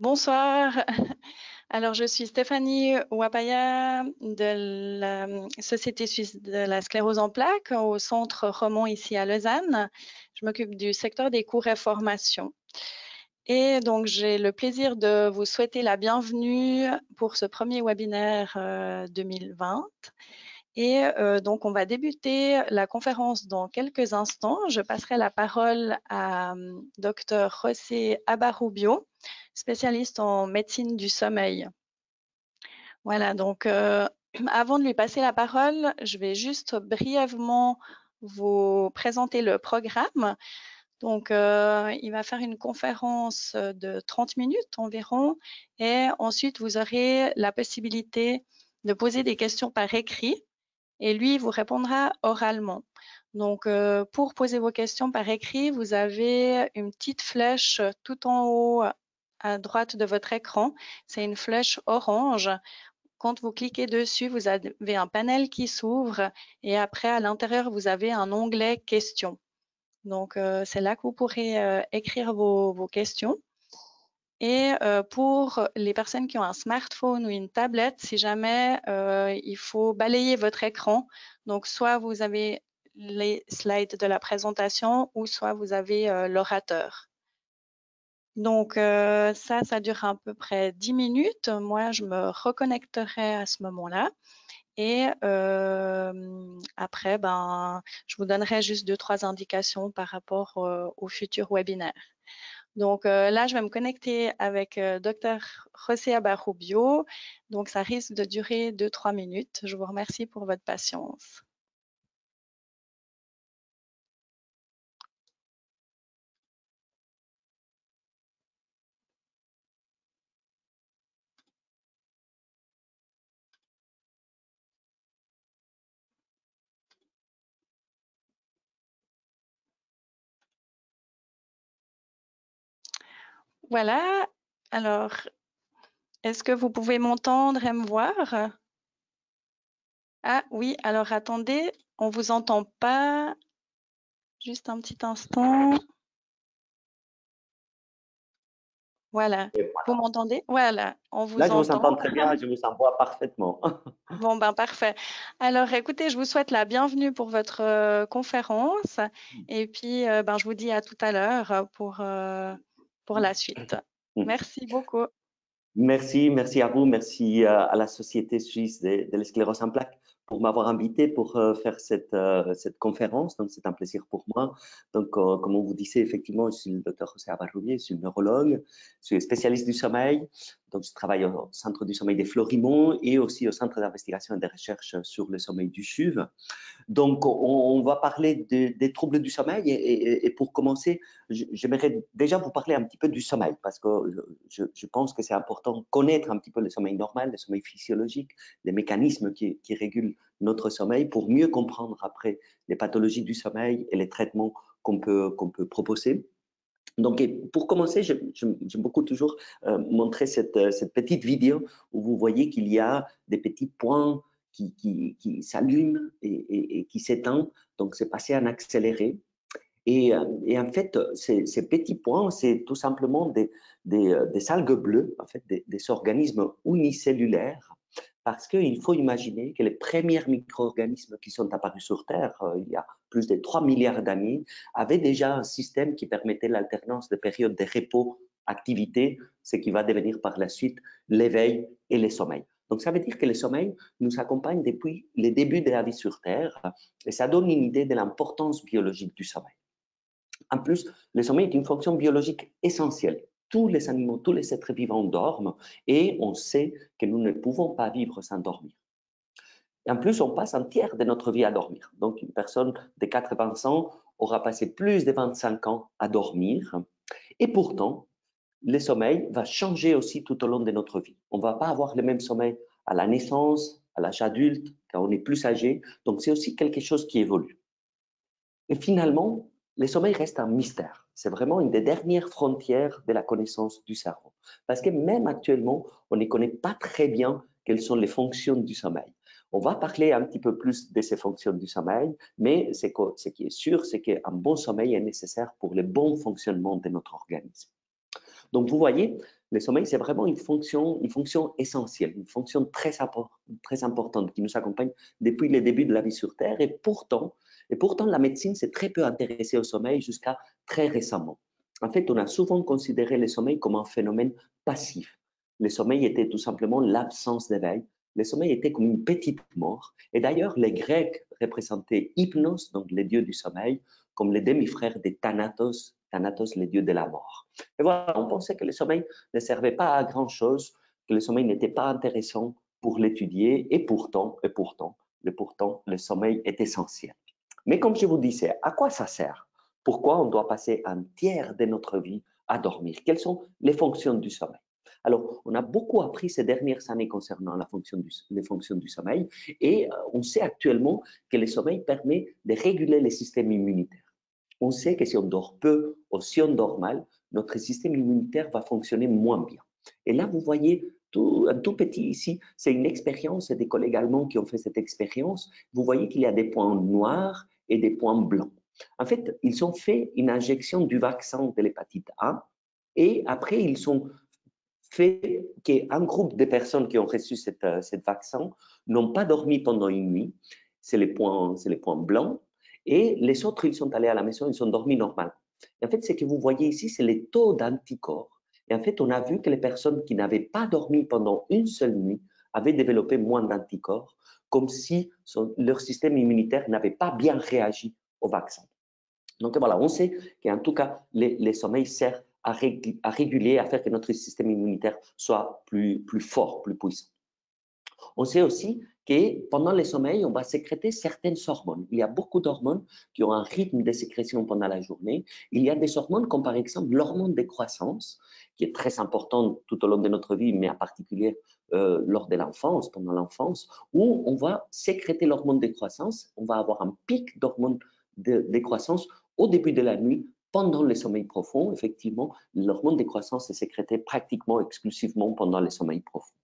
Bonsoir. Alors, je suis Stéphanie Wapaya de la Société suisse de la sclérose en plaques au Centre Romand ici à Lausanne. Je m'occupe du secteur des cours et formations. Et donc, j'ai le plaisir de vous souhaiter la bienvenue pour ce premier webinaire 2020. Et donc, on va débuter la conférence dans quelques instants. Je passerai la parole à Dr José Abarrubio, spécialiste en médecine du sommeil. Voilà, donc avant de lui passer la parole, je vais juste brièvement vous présenter le programme. Donc, il va faire une conférence de 30 minutes environ et ensuite, vous aurez la possibilité de poser des questions par écrit et lui vous répondra oralement. Donc, pour poser vos questions par écrit, vous avez une petite flèche tout en haut à droite de votre écran. C'est une flèche orange. Quand vous cliquez dessus, vous avez un panel qui s'ouvre et après, à l'intérieur, vous avez un onglet questions. Donc, c'est là que vous pourrez écrire vos questions. Et pour les personnes qui ont un smartphone ou une tablette, si jamais il faut balayer votre écran, donc soit vous avez les slides de la présentation ou soit vous avez l'orateur. Donc ça dure à peu près 10 minutes. Moi, je me reconnecterai à ce moment-là. Et après, je vous donnerai juste 2-3 indications par rapport au futur webinaire. Donc là, je vais me connecter avec Dr José Abarrubio. Donc, ça risque de durer 2-3 minutes. Je vous remercie pour votre patience. Voilà. Alors, est-ce que vous pouvez m'entendre et me voir? Ah oui, alors attendez, on vous entend pas. Juste un petit instant. Voilà. Et Vous m'entendez? Voilà, on là, vous je vous entend. entends très bien, je vous envoie parfaitement. Bon, ben parfait. Alors, écoutez, je vous souhaite la bienvenue pour votre conférence. Et puis, je vous dis à tout à l'heure pour la suite. Merci beaucoup. Merci à vous, merci à la Société suisse de la sclérose en plaques pour m'avoir invité pour faire cette conférence. Donc, c'est un plaisir pour moi. Donc, comme on vous disait, effectivement, je suis le docteur José Abarrubia, je suis neurologue, je suis spécialiste du sommeil. Donc, je travaille au Centre du sommeil des Florimont et aussi au Centre d'investigation et de recherche sur le sommeil du CHUV. Donc, on va parler des troubles du sommeil et pour commencer, j'aimerais déjà vous parler un petit peu du sommeil parce que je pense que c'est important de connaître un petit peu le sommeil normal, le sommeil physiologique, les mécanismes qui régulent notre sommeil pour mieux comprendre après les pathologies du sommeil et les traitements qu'on peut proposer. Donc, pour commencer, j'aime beaucoup toujours montrer cette petite vidéo où vous voyez qu'il y a des petits points qui s'allument et qui s'éteignent. Donc, c'est passé en accéléré. Et en fait, ces petits points, c'est tout simplement des algues bleues, en fait, des organismes unicellulaires, parce qu'il faut imaginer que les premiers micro-organismes qui sont apparus sur Terre, il y a plus de 3 milliards d'années, avaient déjà un système qui permettait l'alternance de périodes de repos-activité, ce qui va devenir par la suite l'éveil et le sommeil. Donc, ça veut dire que le sommeil nous accompagne depuis les débuts de la vie sur Terre et ça donne une idée de l'importance biologique du sommeil. En plus, le sommeil est une fonction biologique essentielle. Tous les animaux, tous les êtres vivants dorment et on sait que nous ne pouvons pas vivre sans dormir. Et en plus, on passe un tiers de notre vie à dormir. Donc, une personne de 80 ans aura passé plus de 25 ans à dormir. Et pourtant, le sommeil va changer aussi tout au long de notre vie. On ne va pas avoir le même sommeil à la naissance, à l'âge adulte, quand on est plus âgé. Donc, c'est aussi quelque chose qui évolue. Et finalement, le sommeil reste un mystère. C'est vraiment une des dernières frontières de la connaissance du cerveau. Parce que même actuellement, on ne connaît pas très bien quelles sont les fonctions du sommeil. On va parler un petit peu plus de ces fonctions du sommeil, mais ce qui est sûr, c'est qu'un bon sommeil est nécessaire pour le bon fonctionnement de notre organisme. Donc, vous voyez, le sommeil, c'est vraiment une fonction essentielle, une fonction très importante qui nous accompagne depuis le début de la vie sur Terre. Et pourtant, la médecine s'est très peu intéressée au sommeil jusqu'à très récemment. En fait, on a souvent considéré le sommeil comme un phénomène passif. Le sommeil était tout simplement l'absence d'éveil. Le sommeil était comme une petite mort. Et d'ailleurs, les Grecs représentaient Hypnos, donc les dieux du sommeil, comme les demi-frères des Thanatos, les dieux de la mort. Et voilà, on pensait que le sommeil ne servait pas à grand-chose, que le sommeil n'était pas intéressant pour l'étudier, et pourtant, le sommeil est essentiel. Mais comme je vous disais, à quoi ça sert? Pourquoi on doit passer un tiers de notre vie à dormir? Quelles sont les fonctions du sommeil? Alors, on a beaucoup appris ces dernières années concernant les fonctions du sommeil et on sait actuellement que le sommeil permet de réguler le système immunitaire. On sait que si on dort peu ou si on dort mal, notre système immunitaire va fonctionner moins bien. Et là, vous voyez un tout petit ici, c'est une expérience, c'est des collègues allemands qui ont fait cette expérience. Vous voyez qu'il y a des points noirs et des points blancs. En fait, ils ont fait une injection du vaccin de l'hépatite A et après, ils ont fait qu'un groupe de personnes qui ont reçu cette vaccin n'ont pas dormi pendant une nuit. C'est les points blancs. Et les autres, ils sont allés à la maison, ils ont dormi normal. Et en fait, ce que vous voyez ici, c'est les taux d'anticorps. Et en fait, on a vu que les personnes qui n'avaient pas dormi pendant une seule nuit avaient développé moins d'anticorps, comme si leur système immunitaire n'avait pas bien réagi au vaccin. Donc voilà, on sait qu'en tout cas, les sommeils servent à réguler, à faire que notre système immunitaire soit plus fort, plus puissant. On sait aussi que pendant le sommeil, on va sécréter certaines hormones. Il y a beaucoup d'hormones qui ont un rythme de sécrétion pendant la journée. Il y a des hormones comme par exemple l'hormone de croissance, qui est très importante tout au long de notre vie, mais en particulier lors de l'enfance, pendant l'enfance, où on va sécréter l'hormone de croissance. On va avoir un pic d'hormone de croissance au début de la nuit, pendant le sommeil profond. Effectivement, l'hormone de croissance est sécrétée pratiquement exclusivement pendant le sommeil profond.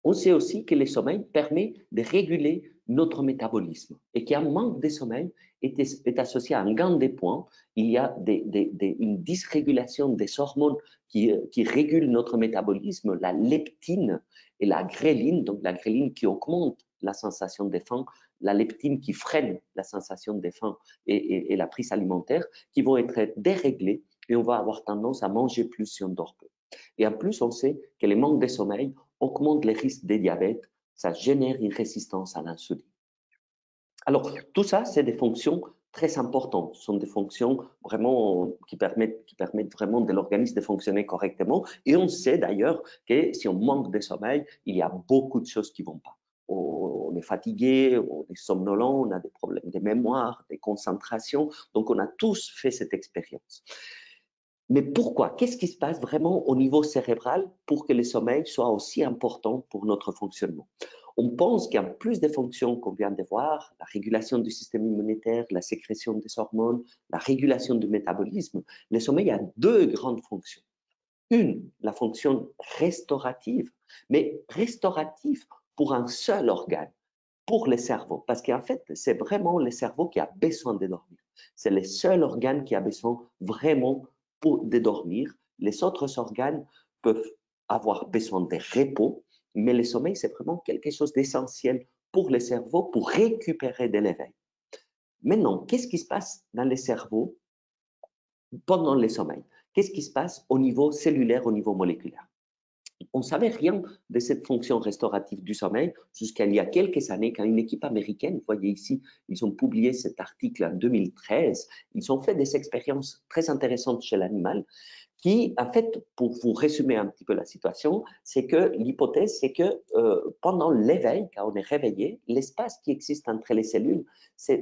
On sait aussi que le sommeil permet de réguler notre métabolisme et qu'un manque de sommeil est associé à un gain de poids. Il y a une dysrégulation des hormones qui régulent notre métabolisme, la leptine et la gréline, donc la gréline qui augmente la sensation de faim, la leptine qui freine la sensation de faim et la prise alimentaire, qui vont être déréglées et on va avoir tendance à manger plus si on dort peu. Et en plus, on sait que le manque de sommeil augmente les risques de diabète, ça génère une résistance à l'insuline. Alors, tout ça, c'est des fonctions très importantes. Ce sont des fonctions vraiment qui permettent vraiment de l'organisme de fonctionner correctement. Et on sait d'ailleurs que si on manque de sommeil, il y a beaucoup de choses qui ne vont pas. On est fatigué, on est somnolent, on a des problèmes de mémoire, de concentration. Donc, on a tous fait cette expérience. Mais pourquoi? Qu'est-ce qui se passe vraiment au niveau cérébral pour que le sommeil soit aussi important pour notre fonctionnement? On pense qu'en plus des fonctions qu'on vient de voir, la régulation du système immunitaire, la sécrétion des hormones, la régulation du métabolisme, le sommeil a deux grandes fonctions. Une, la fonction restaurative, mais restaurative pour un seul organe, pour le cerveau. Parce qu'en fait, c'est vraiment le cerveau qui a besoin de dormir. C'est le seul organe qui a besoin vraiment de dormir. Les autres organes peuvent avoir besoin de repos, mais le sommeil, c'est vraiment quelque chose d'essentiel pour le cerveau pour récupérer de l'éveil. Maintenant, qu'est-ce qui se passe dans le cerveau pendant le sommeil? Qu'est-ce qui se passe au niveau cellulaire, au niveau moléculaire? On ne savait rien de cette fonction restaurative du sommeil jusqu'à il y a quelques années quand une équipe américaine, vous voyez ici, ils ont publié cet article en 2013, ils ont fait des expériences très intéressantes chez l'animal qui, en fait, pour vous résumer un petit peu la situation, c'est que l'hypothèse, c'est que pendant l'éveil, quand on est réveillé, l'espace qui existe entre les cellules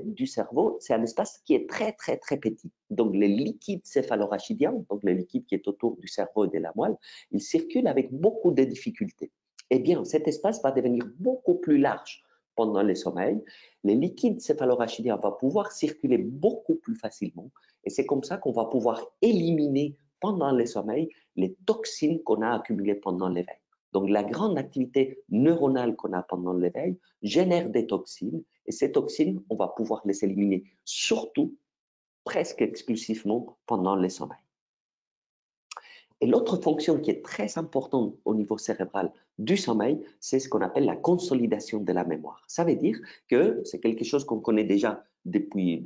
du cerveau, c'est un espace qui est très, très, très petit. Donc, les liquides céphalorachidien, donc le liquide qui est autour du cerveau et de la moelle, il circule avec beaucoup de difficultés. Eh bien, cet espace va devenir beaucoup plus large pendant le sommeil. Les liquides céphalorachidien vont pouvoir circuler beaucoup plus facilement et c'est comme ça qu'on va pouvoir éliminer pendant le sommeil les toxines qu'on a accumulées pendant l'éveil. Donc, la grande activité neuronale qu'on a pendant l'éveil génère des toxines et ces toxines, on va pouvoir les éliminer surtout, presque exclusivement pendant le sommeil. Et l'autre fonction qui est très importante au niveau cérébral du sommeil, c'est ce qu'on appelle la consolidation de la mémoire. Ça veut dire que c'est quelque chose qu'on connaît déjà depuis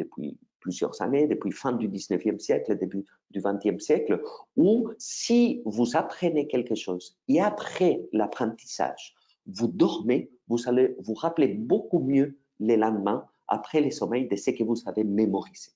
plusieurs années, depuis fin du 19e siècle, début du 20e siècle, où si vous apprenez quelque chose et après l'apprentissage, vous dormez, vous allez vous rappeler beaucoup mieux les lendemains après le sommeil de ce que vous avez mémorisé.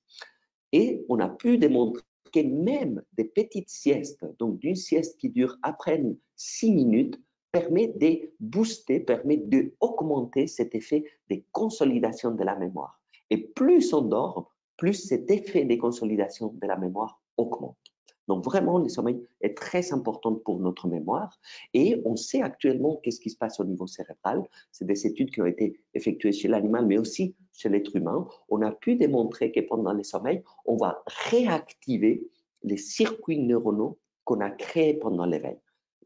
Et on a pu démontrer que même des petites siestes, donc d'une sieste qui dure à peine 6 minutes, permet de booster, permet d'augmenter cet effet de consolidation de la mémoire. Et plus on dort, plus cet effet de consolidation de la mémoire augmente. Donc vraiment, le sommeil est très important pour notre mémoire et on sait actuellement qu'est-ce qui se passe au niveau cérébral. C'est des études qui ont été effectuées chez l'animal, mais aussi chez l'être humain. On a pu démontrer que pendant le sommeil, on va réactiver les circuits neuronaux qu'on a créés pendant l'éveil.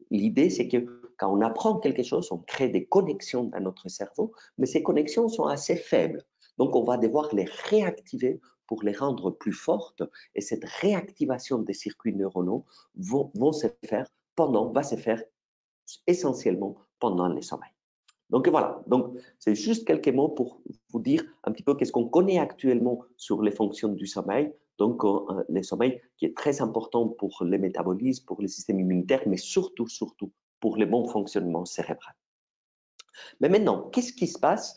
L'idée, c'est que quand on apprend quelque chose, on crée des connexions dans notre cerveau, mais ces connexions sont assez faibles. Donc, on va devoir les réactiver pour les rendre plus fortes. Et cette réactivation des circuits neuronaux va se faire essentiellement pendant le sommeil. Donc voilà, donc c'est juste quelques mots pour vous dire un petit peu qu'est-ce qu'on connaît actuellement sur les fonctions du sommeil. Donc le sommeil qui est très important pour le métabolisme, pour le système immunitaire, mais surtout pour le bon fonctionnement cérébral. Mais maintenant, qu'est-ce qui se passe?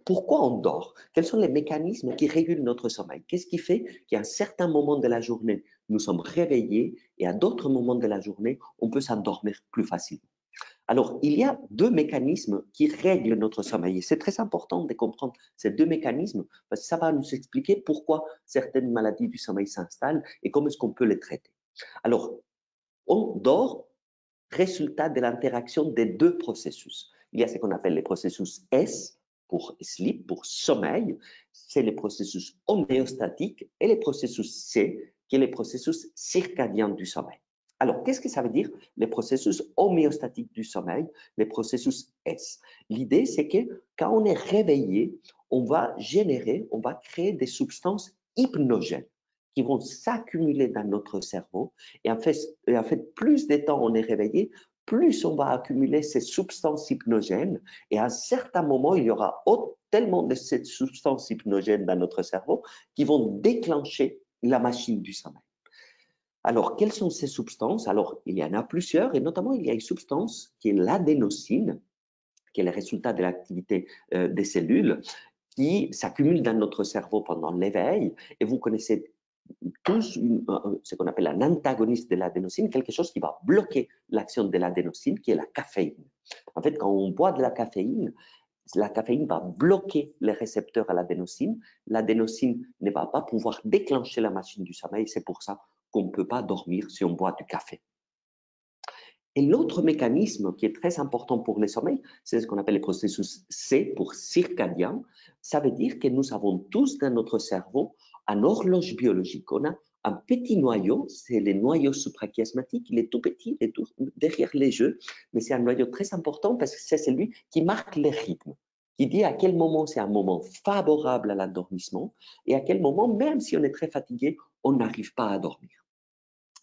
Pourquoi on dort? Quels sont les mécanismes qui régulent notre sommeil? Qu'est-ce qui fait qu'à un certain moment de la journée, nous sommes réveillés et à d'autres moments de la journée, on peut s'endormir plus facilement? Alors, il y a deux mécanismes qui règlent notre sommeil. Et c'est très important de comprendre ces deux mécanismes parce que ça va nous expliquer pourquoi certaines maladies du sommeil s'installent et comment est-ce qu'on peut les traiter. Alors, on dort résultat de l'interaction des deux processus. Il y a ce qu'on appelle les processus S pour sleep, pour sommeil, c'est le processus homéostatique, et le processus C, qui est le processus circadien du sommeil. Alors, qu'est-ce que ça veut dire, les processus homéostatiques du sommeil, les processus S? L'idée, c'est que quand on est réveillé, on va créer des substances hypnogènes qui vont s'accumuler dans notre cerveau. Et en fait, plus de temps on est réveillé, plus on va accumuler ces substances hypnogènes. Et à un certain moment, il y aura tellement de ces substances hypnogènes dans notre cerveau qui vont déclencher la machine du sommeil. Alors, quelles sont ces substances? Alors, il y en a plusieurs, et notamment, il y a une substance qui est l'adénosine, qui est le résultat de l'activité des cellules, qui s'accumule dans notre cerveau pendant l'éveil. Et vous connaissez tous ce qu'on appelle un antagoniste de l'adénosine, quelque chose qui va bloquer l'action de l'adénosine, qui est la caféine. En fait, quand on boit de la caféine va bloquer les récepteurs à l'adénosine. L'adénosine ne va pas pouvoir déclencher la machine du sommeil. C'est pour ça qu'on ne peut pas dormir si on boit du café. Et l'autre mécanisme qui est très important pour le sommeil, c'est ce qu'on appelle le processus C pour circadien. Ça veut dire que nous avons tous dans notre cerveau une horloge biologique. On a un petit noyau, c'est le noyau suprachiasmatique, il est tout petit, il est tout derrière les yeux, mais c'est un noyau très important parce que c'est celui qui marque les rythmes, qui dit à quel moment c'est un moment favorable à l'endormissement et à quel moment, même si on est très fatigué, on n'arrive pas à dormir.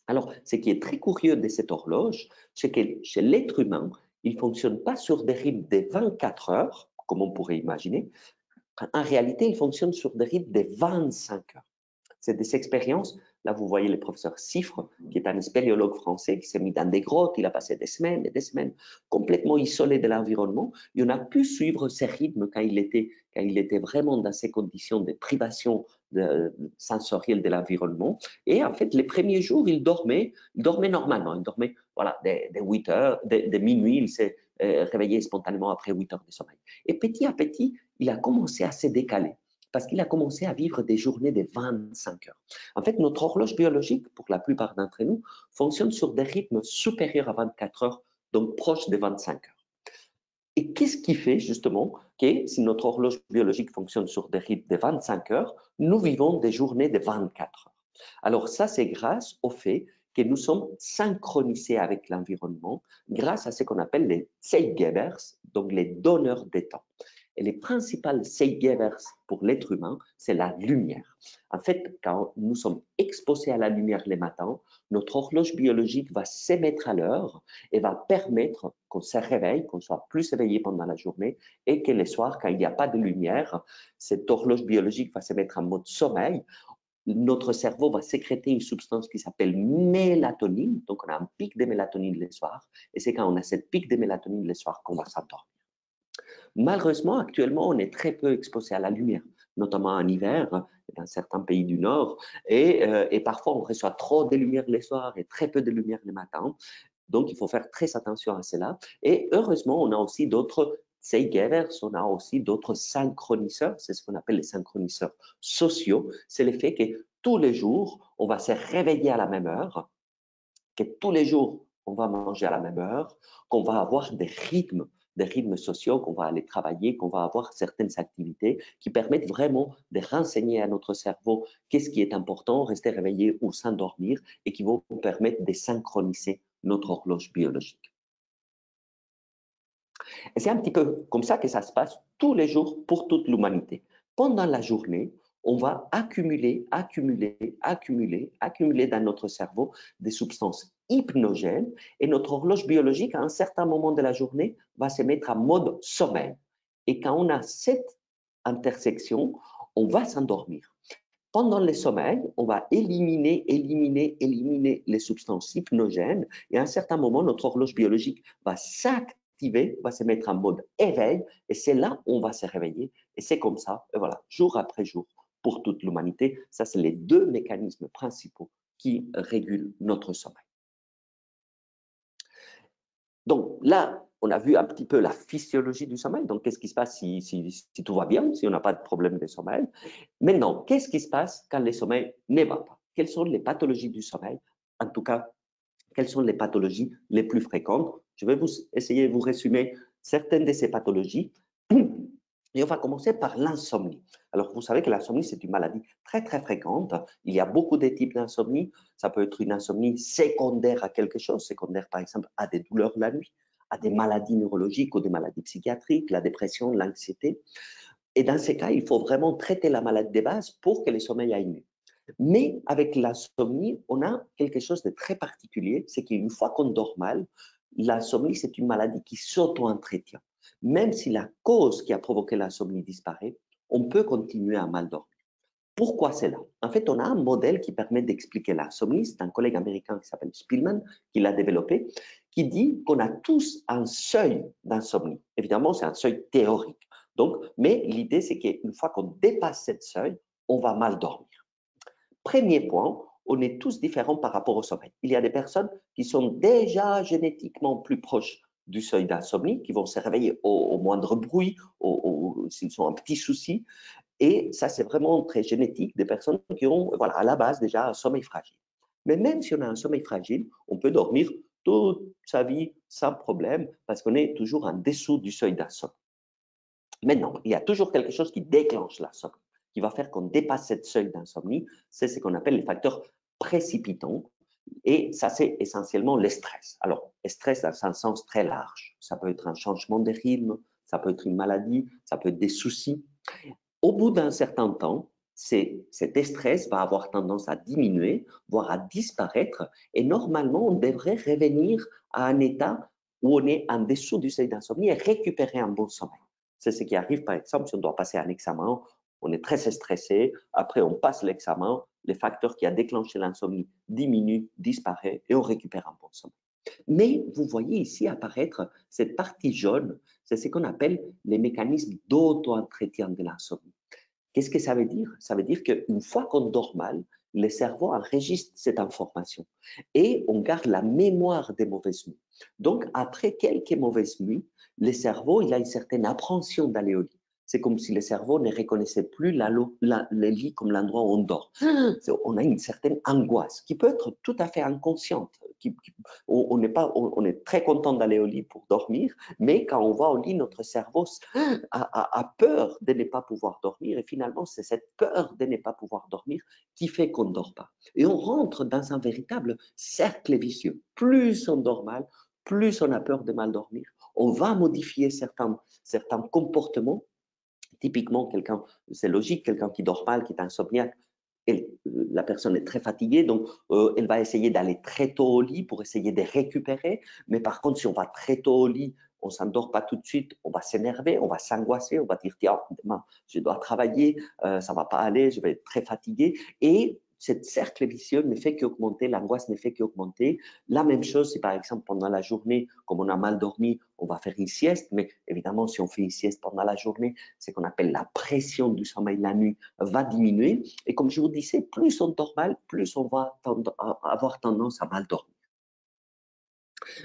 Alors, ce qui est très curieux de cette horloge, c'est que chez l'être humain, il ne fonctionne pas sur des rythmes de 24 heures, comme on pourrait imaginer. En réalité, il fonctionne sur des rythmes de 25 heures. C'est des expériences. Là, vous voyez le professeur Siffre, qui est un spéléologue français, qui s'est mis dans des grottes. Il a passé des semaines et des semaines complètement isolé de l'environnement. Et on a pu suivre ses rythmes quand il était vraiment dans ces conditions de privation sensorielle de l'environnement. Et en fait, les premiers jours, il dormait normalement. Il dormait voilà, des 8 heures, de minuit. Il s'est réveillé spontanément après 8 heures de sommeil. Et petit à petit, il a commencé à se décaler parce qu'il a commencé à vivre des journées de 25 heures. En fait, notre horloge biologique, pour la plupart d'entre nous, fonctionne sur des rythmes supérieurs à 24 heures, donc proches de 25 heures. Et qu'est-ce qui fait justement que si notre horloge biologique fonctionne sur des rythmes de 25 heures, nous vivons des journées de 24 heures? Alors ça, c'est grâce au fait que nous sommes synchronisés avec l'environnement, grâce à ce qu'on appelle les Zeitgebers, donc les donneurs des temps. Et les principales Zeitgebers pour l'être humain, c'est la lumière. En fait, quand nous sommes exposés à la lumière les matins, notre horloge biologique va s'émettre à l'heure et va permettre qu'on se réveille, qu'on soit plus éveillé pendant la journée et que les soirs, quand il n'y a pas de lumière, cette horloge biologique va se mettre en mode sommeil. Notre cerveau va sécréter une substance qui s'appelle mélatonine. Donc, on a un pic de mélatonine le soir. Et c'est quand on a cette pic de mélatonine le soir qu'on va s'endormir. Malheureusement, actuellement, on est très peu exposé à la lumière, notamment en hiver dans certains pays du Nord. Et parfois, on reçoit trop de lumière les soirs et très peu de lumière le matin. Donc, il faut faire très attention à cela. Et heureusement, on a aussi d'autres Zeitgebers, on a aussi d'autres synchroniseurs. C'est ce qu'on appelle les synchroniseurs sociaux. C'est le fait que tous les jours, on va se réveiller à la même heure, que tous les jours, on va manger à la même heure, qu'on va avoir des rythmes sociaux, qu'on va aller travailler, qu'on va avoir certaines activités qui permettent vraiment de renseigner à notre cerveau qu'est-ce qui est important, rester réveillé ou s'endormir, et qui vont nous permettre de synchroniser notre horloge biologique. Et c'est un petit peu comme ça que ça se passe tous les jours pour toute l'humanité. Pendant la journée, on va accumuler dans notre cerveau des substances hypnogènes et notre horloge biologique, à un certain moment de la journée, va se mettre en mode sommeil. Et quand on a cette intersection, on va s'endormir. Pendant le sommeil, on va éliminer les substances hypnogènes et à un certain moment, notre horloge biologique va s'activer, va se mettre en mode éveil et c'est là où on va se réveiller. Et c'est comme ça, et voilà, jour après jour, pour toute l'humanité. Ça, c'est les deux mécanismes principaux qui régulent notre sommeil. Donc là, on a vu un petit peu la physiologie du sommeil. Donc, qu'est-ce qui se passe si tout va bien, si on n'a pas de problème de sommeil? Maintenant, qu'est-ce qui se passe quand le sommeil ne va pas? Quelles sont les pathologies du sommeil? En tout cas, quelles sont les pathologies les plus fréquentes? Je vais essayer de vous résumer certaines de ces pathologies. Et on va commencer par l'insomnie. Alors, vous savez que l'insomnie, c'est une maladie très, très fréquente. Il y a beaucoup de types d'insomnie. Ça peut être une insomnie secondaire à quelque chose, secondaire par exemple à des douleurs la nuit, à des maladies neurologiques ou des maladies psychiatriques, la dépression, l'anxiété. Et dans ces cas, il faut vraiment traiter la maladie de base pour que le sommeil aille mieux. Mais avec l'insomnie, on a quelque chose de très particulier, c'est qu'une fois qu'on dort mal, l'insomnie, c'est une maladie qui s'auto-entretient. Même si la cause qui a provoqué l'insomnie disparaît, on peut continuer à mal dormir. Pourquoi c'est là? En fait, on a un modèle qui permet d'expliquer l'insomnie. C'est un collègue américain qui s'appelle Spielman qui l'a développé, qui dit qu'on a tous un seuil d'insomnie. Évidemment, c'est un seuil théorique. Donc, mais l'idée, c'est qu'une fois qu'on dépasse cette seuil, on va mal dormir. Premier point, on est tous différents par rapport au sommeil. Il y a des personnes qui sont déjà génétiquement plus proches du seuil d'insomnie, qui vont se réveiller au moindre bruit, s'ils ont un petit souci. Et ça, c'est vraiment très génétique, des personnes qui ont, voilà, à la base déjà un sommeil fragile. Mais même si on a un sommeil fragile, on peut dormir toute sa vie sans problème parce qu'on est toujours en dessous du seuil d'insomnie. Maintenant, il y a toujours quelque chose qui déclenche l'insomnie, qui va faire qu'on dépasse cette seuil d'insomnie. C'est ce qu'on appelle les facteurs précipitants. Et ça, c'est essentiellement le stress. Alors, le stress dans un sens très large. Ça peut être un changement de rythme, ça peut être une maladie, ça peut être des soucis. Au bout d'un certain temps, cet stress va avoir tendance à diminuer, voire à disparaître. Et normalement, on devrait revenir à un état où on est en dessous du seuil d'insomnie et récupérer un bon sommeil. C'est ce qui arrive, par exemple, si on doit passer un examen, on est très stressé, après on passe l'examen, les facteurs qui ont déclenché l'insomnie diminuent, disparaissent et on récupère un bon sommeil. Mais vous voyez ici apparaître cette partie jaune, c'est ce qu'on appelle les mécanismes d'auto-entretien de l'insomnie. Qu'est-ce que ça veut dire? Ça veut dire qu'une fois qu'on dort mal, le cerveau enregistre cette information et on garde la mémoire des mauvaises nuits. Donc, après quelques mauvaises nuits, le cerveau il a une certaine appréhension d'aller au lit. C'est comme si le cerveau ne reconnaissait plus le lit comme l'endroit où on dort. On a une certaine angoisse qui peut être tout à fait inconsciente. On est très content d'aller au lit pour dormir, mais quand on va au lit, notre cerveau a peur de ne pas pouvoir dormir. Et finalement, c'est cette peur de ne pas pouvoir dormir qui fait qu'on ne dort pas. Et on rentre dans un véritable cercle vicieux. Plus on dort mal, plus on a peur de mal dormir. On va modifier certains comportements Typiquement, quelqu'un, c'est logique, quelqu'un qui dort mal, qui est insomniaque, la personne est très fatiguée, donc elle va essayer d'aller très tôt au lit pour essayer de récupérer. Mais par contre, si on va très tôt au lit, on ne s'endort pas tout de suite, on va s'énerver, on va s'angoisser, on va dire, tiens, demain, je dois travailler, ça ne va pas aller, je vais être très fatigué. Et ce cercle vicieux ne fait qu'augmenter, l'angoisse ne fait qu'augmenter. La même chose, si par exemple pendant la journée, comme on a mal dormi, on va faire une sieste, mais évidemment, si on fait une sieste pendant la journée, c'est qu'on appelle la pression du sommeil la nuit va diminuer. Et comme je vous disais, plus on dort mal, plus on va avoir tendance à mal dormir.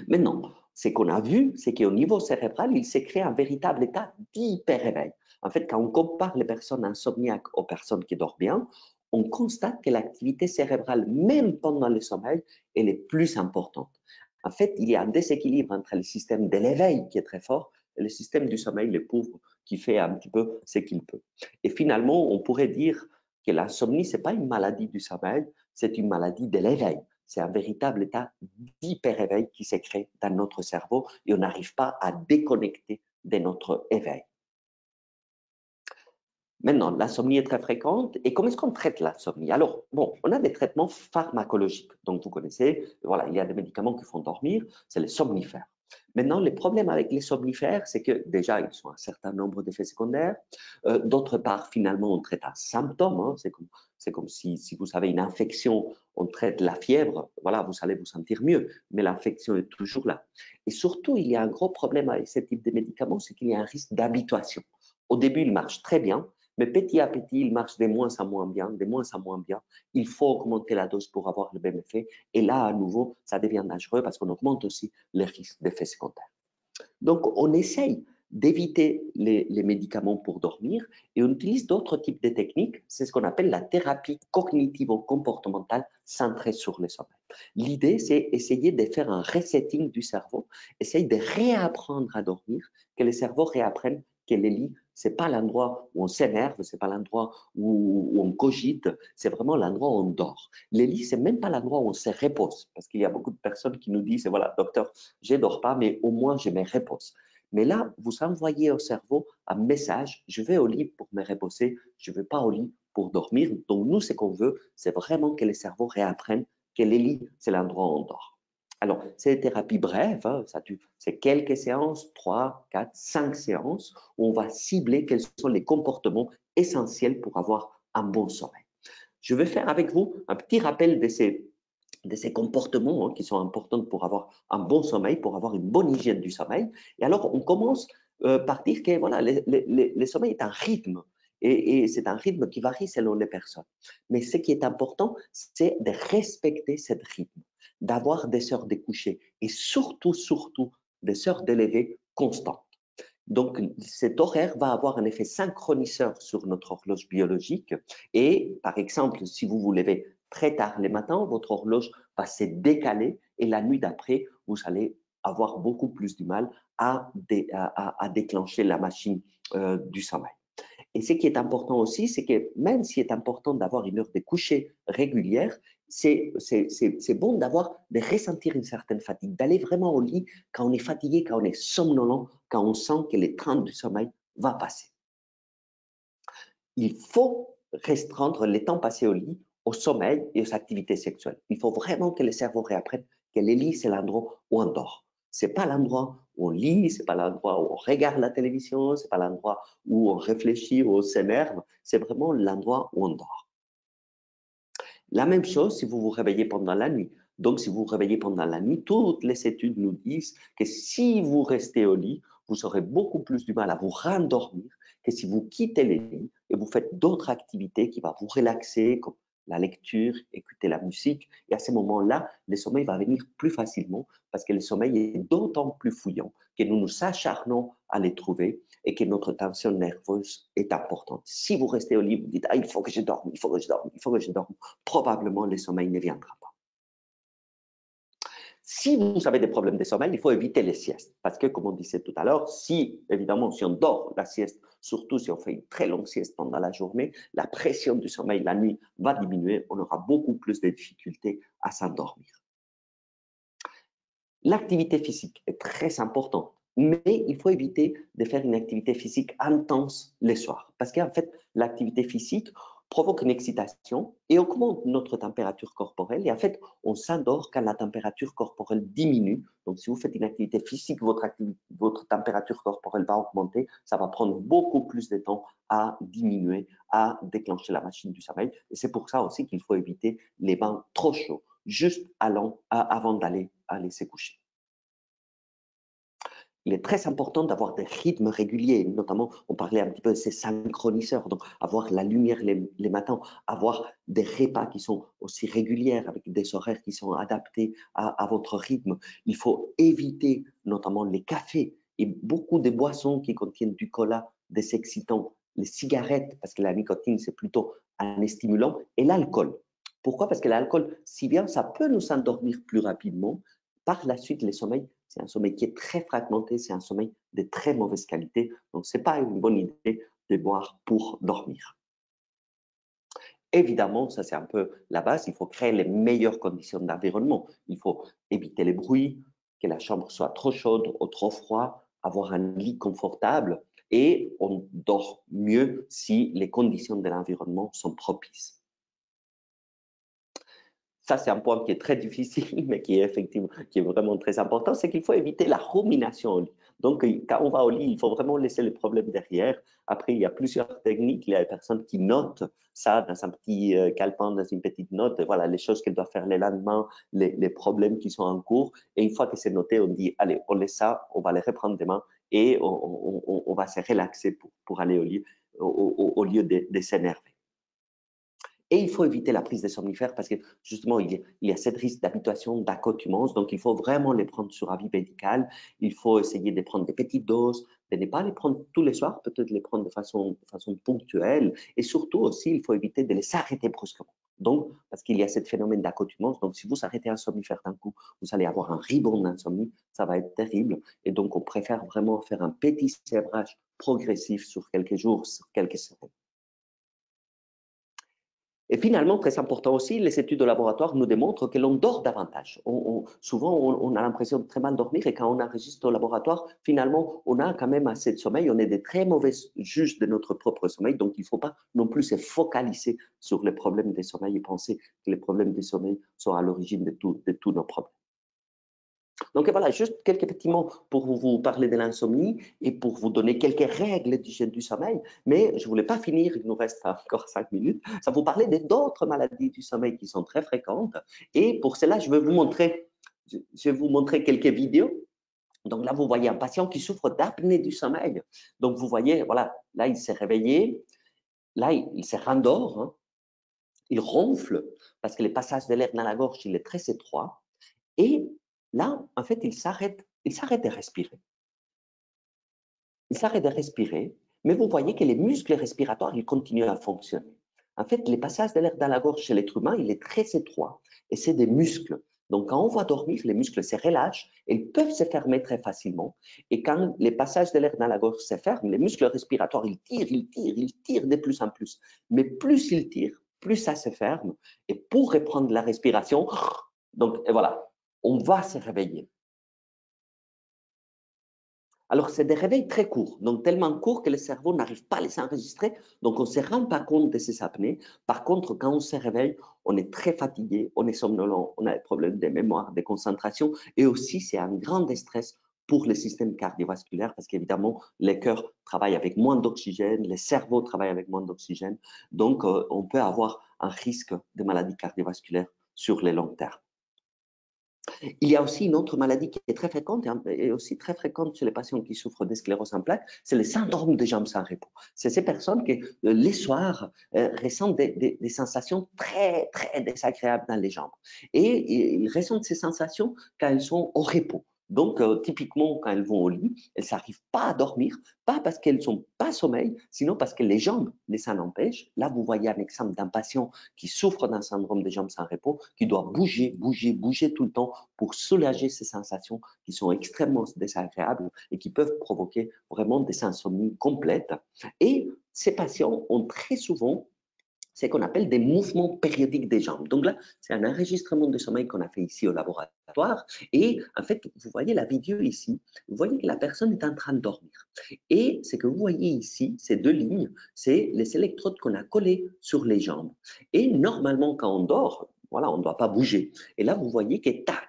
Maintenant, ce qu'on a vu, c'est qu'au niveau cérébral, il s'est créé un véritable état d'hyper-éveil. En fait, quand on compare les personnes insomniaques aux personnes qui dorment bien, on constate que l'activité cérébrale, même pendant le sommeil, elle est plus importante. En fait, il y a un déséquilibre entre le système de l'éveil qui est très fort et le système du sommeil, le pauvre, qui fait un petit peu ce qu'il peut. Et finalement, on pourrait dire que l'insomnie, ce n'est pas une maladie du sommeil, c'est une maladie de l'éveil. C'est un véritable état d'hyper-éveil qui s'est créé dans notre cerveau et on n'arrive pas à déconnecter de notre éveil. Maintenant, l'insomnie est très fréquente. Et comment est-ce qu'on traite l'insomnie? Alors, bon, on a des traitements pharmacologiques. Donc, vous connaissez, voilà, il y a des médicaments qui font dormir, c'est les somnifères. Maintenant, le problème avec les somnifères, c'est que déjà, ils ont un certain nombre d'effets secondaires. D'autre part, finalement, on traite un symptôme. Hein, c'est comme si vous avez une infection, on traite la fièvre, voilà, vous allez vous sentir mieux, mais l'infection est toujours là. Et surtout, il y a un gros problème avec ce type de médicaments, c'est qu'il y a un risque d'habituation. Au début, il marche très bien, mais petit à petit, il marche de moins en moins bien, de moins en moins bien. Il faut augmenter la dose pour avoir le même effet. Et là, à nouveau, ça devient dangereux parce qu'on augmente aussi les risques d'effets secondaires. Donc, on essaye d'éviter les médicaments pour dormir et on utilise d'autres types de techniques. C'est ce qu'on appelle la thérapie cognitivo-comportementale centrée sur le sommeil. L'idée, c'est essayer de faire un resetting du cerveau, essayer de réapprendre à dormir, que le cerveau réapprenne que le lit, ce n'est pas l'endroit où on s'énerve, ce n'est pas l'endroit où on cogite, c'est vraiment l'endroit où on dort. Le lit, ce n'est même pas l'endroit où on se repose, parce qu'il y a beaucoup de personnes qui nous disent, voilà, docteur, je ne dors pas, mais au moins je me repose. Mais là, vous envoyez au cerveau un message, je vais au lit pour me reposer, je ne vais pas au lit pour dormir. Donc nous, ce qu'on veut, c'est vraiment que le cerveau réapprenne que le lit, c'est l'endroit où on dort. Alors, c'est des thérapies brèves, hein, c'est quelques séances, 3, 4, 5 séances, où on va cibler quels sont les comportements essentiels pour avoir un bon sommeil. Je vais faire avec vous un petit rappel de ces comportements qui sont importants pour avoir un bon sommeil, pour avoir une bonne hygiène du sommeil. Et alors, on commence par dire que voilà, le sommeil est un rythme et c'est un rythme qui varie selon les personnes. Mais ce qui est important, c'est de respecter ce rythme, d'avoir des heures de coucher et surtout, des heures de lever constantes. Donc, cet horaire va avoir un effet synchroniseur sur notre horloge biologique. Et par exemple, si vous vous levez très tard le matin, votre horloge va se décaler et la nuit d'après, vous allez avoir beaucoup plus du mal à déclencher la machine du sommeil. Et ce qui est important aussi, c'est que même s'il est important d'avoir une heure de coucher régulière, c'est bon de ressentir une certaine fatigue, d'aller vraiment au lit quand on est fatigué, quand on est somnolent, quand on sent que le train du sommeil va passer. Il faut restreindre les temps passés au lit, au sommeil et aux activités sexuelles. Il faut vraiment que le cerveau réapprenne que le lit, c'est l'endroit où on dort. Ce n'est pas l'endroit où on lit, ce n'est pas l'endroit où on regarde la télévision, ce n'est pas l'endroit où on réfléchit ou on s'énerve, c'est vraiment l'endroit où on dort. La même chose si vous vous réveillez pendant la nuit. Donc, si vous vous réveillez pendant la nuit, toutes les études nous disent que si vous restez au lit, vous aurez beaucoup plus du mal à vous rendormir que si vous quittez le lit et vous faites d'autres activités qui vont vous relaxer, comme la lecture, écouter la musique. Et à ce moment-là, le sommeil va venir plus facilement parce que le sommeil est d'autant plus fouillant que nous nous acharnons à les trouver et que notre tension nerveuse est importante. Si vous restez au lit, vous dites « Ah, il faut que je dorme, il faut que je dorme, il faut que je dorme », probablement le sommeil ne viendra pas. Si vous avez des problèmes de sommeil, il faut éviter les siestes. Parce que, comme on disait tout à l'heure, évidemment, si on dort la sieste, surtout si on fait une très longue sieste pendant la journée, la pression du sommeil la nuit va diminuer. On aura beaucoup plus de difficultés à s'endormir. L'activité physique est très importante. Mais il faut éviter de faire une activité physique intense les soirs. Parce qu'en fait, l'activité physique provoque une excitation et augmente notre température corporelle. Et en fait, on s'endort quand la température corporelle diminue. Donc, si vous faites une activité physique, votre température corporelle va augmenter. Ça va prendre beaucoup plus de temps à diminuer, à déclencher la machine du sommeil. Et c'est pour ça aussi qu'il faut éviter les bains trop chauds, juste avant d'aller se coucher. Il est très important d'avoir des rythmes réguliers, notamment, on parlait un petit peu de ces synchroniseurs, donc avoir la lumière les matins, avoir des repas qui sont aussi réguliers, avec des horaires qui sont adaptés à votre rythme. Il faut éviter notamment les cafés et beaucoup de boissons qui contiennent du cola, des excitants, les cigarettes, parce que la nicotine, c'est plutôt un stimulant, et l'alcool. Pourquoi? Parce que l'alcool, si bien ça peut nous endormir plus rapidement, par la suite, les sommeils, c'est un sommeil qui est très fragmenté, c'est un sommeil de très mauvaise qualité. Donc, ce n'est pas une bonne idée de boire pour dormir. Évidemment, ça c'est un peu la base, il faut créer les meilleures conditions d'environnement. Il faut éviter les bruits, que la chambre soit trop chaude ou trop froide, avoir un lit confortable et on dort mieux si les conditions de l'environnement sont propices. Ça, c'est un point qui est très difficile, mais qui est effectivement, qui est vraiment très important, c'est qu'il faut éviter la rumination au lit. Donc, quand on va au lit, il faut vraiment laisser le problème derrière. Après, il y a plusieurs techniques. Il y a des personnes qui notent ça dans un petit calepin, dans une petite note. Voilà, les choses qu'elles doivent faire le lendemain, les problèmes qui sont en cours. Et une fois que c'est noté, on dit, allez, on laisse ça, on va les reprendre demain et on va se relaxer pour aller au lit, au lieu de s'énerver. Et il faut éviter la prise des somnifères parce que justement, il y a cette risque d'habituation, d'accoutumance. Donc, il faut vraiment les prendre sur avis médical. Il faut essayer de prendre des petites doses, de ne pas les prendre tous les soirs, peut-être les prendre de façon ponctuelle. Et surtout aussi, il faut éviter de les arrêter brusquement. Donc, parce qu'il y a ce phénomène d'accoutumance. Donc, si vous arrêtez un somnifère d'un coup, vous allez avoir un rebond d'insomnie. Ça va être terrible. Et donc, on préfère vraiment faire un petit sévrage progressif sur quelques jours, sur quelques semaines. Et finalement, très important aussi, les études de laboratoire nous démontrent que l'on dort davantage. Souvent, on a l'impression de très mal dormir et quand on enregistre au laboratoire, finalement, on a quand même assez de sommeil. On est des très mauvais juges de notre propre sommeil. Donc, il ne faut pas non plus se focaliser sur les problèmes de sommeil et penser que les problèmes de sommeil sont à l'origine de tous nos problèmes. Donc voilà, juste quelques petits mots pour vous parler de l'insomnie et pour vous donner quelques règles d'hygiène du sommeil. Mais je ne voulais pas finir, il nous reste encore 5 minutes. Ça vous parler d'autres maladies du sommeil qui sont très fréquentes. Et pour cela, je vais vous montrer quelques vidéos. Donc là, vous voyez un patient qui souffre d'apnée du sommeil. Donc vous voyez, voilà, là, il s'est réveillé. Là, il se rendort. Hein. Il ronfle parce que le passage de l'air dans la gorge, il est très étroit. Et là, en fait, il s'arrête de respirer. Il s'arrête de respirer, mais vous voyez que les muscles respiratoires, ils continuent à fonctionner. En fait, le passage de l'air dans la gorge chez l'être humain, il est très étroit et c'est des muscles. Donc, quand on va dormir, les muscles se relâchent et ils peuvent se fermer très facilement. Et quand les passages de l'air dans la gorge se ferment, les muscles respiratoires, ils tirent de plus en plus. Mais plus ils tirent, plus ça se ferme. Et pour reprendre la respiration, donc et voilà, on va se réveiller. Alors, c'est des réveils très courts, donc tellement courts que le cerveau n'arrive pas à les enregistrer, donc on ne se rend pas compte de ces apnées. Par contre, quand on se réveille, on est très fatigué, on est somnolent, on a des problèmes de mémoire, de concentration, et aussi c'est un grand stress pour le système cardiovasculaire, parce qu'évidemment, les cœurs travaillent avec moins d'oxygène, les cerveaux travaillent avec moins d'oxygène, donc on peut avoir un risque de maladie cardiovasculaire sur le long terme. Il y a aussi une autre maladie qui est très fréquente et aussi très fréquente chez les patients qui souffrent de sclérose en plaques, c'est le syndrome des jambes sans repos. C'est ces personnes qui, les soirs, ressentent des sensations très, très désagréables dans les jambes. Et ils ressentent ces sensations quand elles sont au repos. Donc, typiquement, quand elles vont au lit, elles n'arrivent pas à dormir, pas parce qu'elles n'ont pas sommeil, sinon parce que les jambes les en empêchent. Là, vous voyez un exemple d'un patient qui souffre d'un syndrome des jambes sans repos, qui doit bouger tout le temps pour soulager ces sensations qui sont extrêmement désagréables et qui peuvent provoquer vraiment des insomnies complètes. Et ces patients ont très souvent ce qu'on appelle des mouvements périodiques des jambes. Donc là, c'est un enregistrement de sommeil qu'on a fait ici au laboratoire. Et en fait, vous voyez la vidéo ici, vous voyez que la personne est en train de dormir. Et ce que vous voyez ici, ces deux lignes, c'est les électrodes qu'on a collées sur les jambes. Et normalement, quand on dort, voilà, on ne doit pas bouger. Et là, vous voyez que tac,